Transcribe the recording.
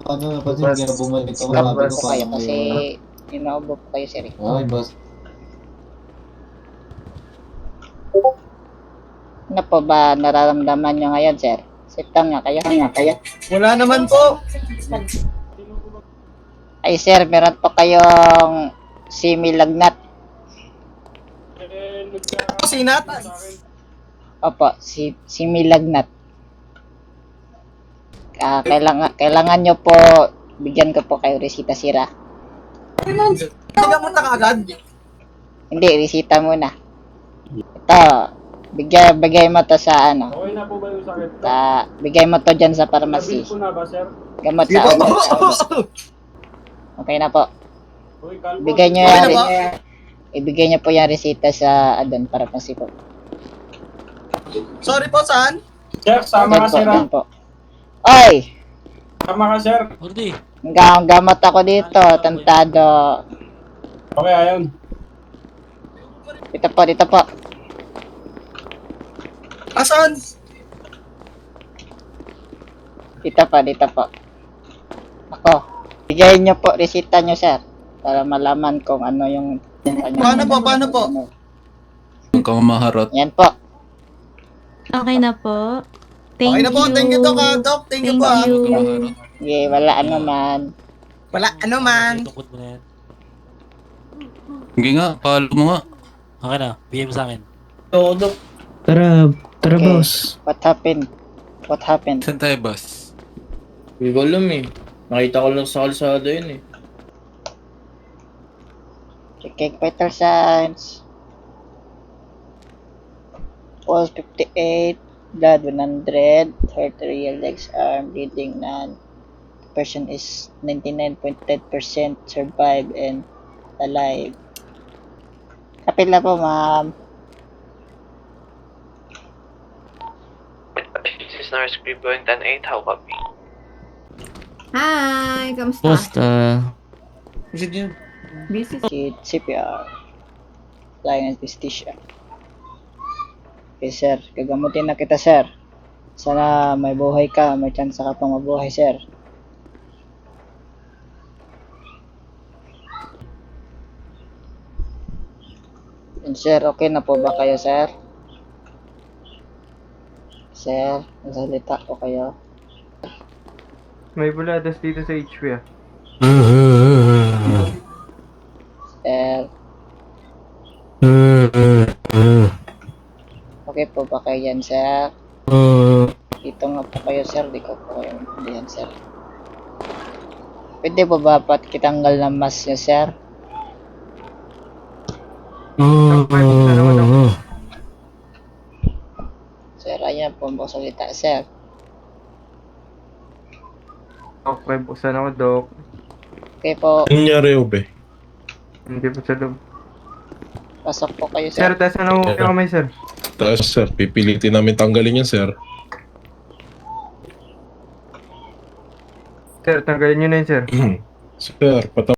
paano napansin kaya bumalik ako, sabi Number ko po kayo parang kasi may inaubo po kayo, sir. okay, boss. Ano po ba nararamdaman nyo ngayon, sir? Sitang nga kayo? Wala naman po. Ay, sir, meron po kayong similagnat. Sinat. Opo, similagnat. Kailangan nyo po, bigyan ko po kayo resita, sira. Gamot na kaagad. Hindi, resita muna. Ito, bigay mo to sa ano. Okay na po ba yung sakit ko? Bigay mo to dyan sa pharmacy. Nabil po na ba, sir? Gamot Sige sa po. ulo. Okay na po. Okay, kalbo. Bigay nyo Okay yan. na po. Ibigay nyo po yung resita sa adon pharmacy po. Sorry po, saan? Sir, sama ka, sir. Dyan po. Oy! Sama ka, sir. Ordi. Gamot ako dito, tantado. Okay, ayun. Dito po. Asan? Dito po. Ako. Bigay nyo po, resita nyo, sir. Para malaman kung ano yung... Paano po? Huwag kang maharot. Yan po. Okay na po. Okay na po. Thank you, Doc. Thank you po. Maharot. Okay, wala ano man. Wala, ano man. Tungkod mo na yan. Sige nga, follow mo nga. Okay na, bigay mo sa akin. Tara, Okay. boss. What happened? Saan tayo, boss? Hindi ko alam eh. Nakita ko lang sa kalsada yun eh. Checking vital signs. Pulse 58, blood 100, arterial legs, arm, bleeding none. The person is 99.10% survive and alive. Kapit na po, ma'am. This is Nurse Griboy 10-8, how copy? Hi! Kamusta? Basta. Kasi yun. Busy. CPR. Flying anesthesia. Okay, sir. Gagamutin na kita, sir. Sana may buhay ka. May chance ka pang mabuhay, sir. And sir, okay na po ba kayo, sir? Sir, nasalita po kayo. May buladas dito sa HP, ah. Sir. Okay po ba kayo yan, sir? Dito nga po kayo, sir. Di ko po kayo yan, sir. Pwede po ba kitanggal ng mask niyo, sir? Sir, ayan po ang salita, sir. Okay, buksan ako, Doc. Okay po, Nangyari, Obe? Hindi po sa loob. pasok po kayo, Sir, sir. taas na ako kayo kamay, sir. Taas, sir. Pipilitin namin tanggalin yan, sir. Sir, tanggalin nyo na yun, sir. Sir,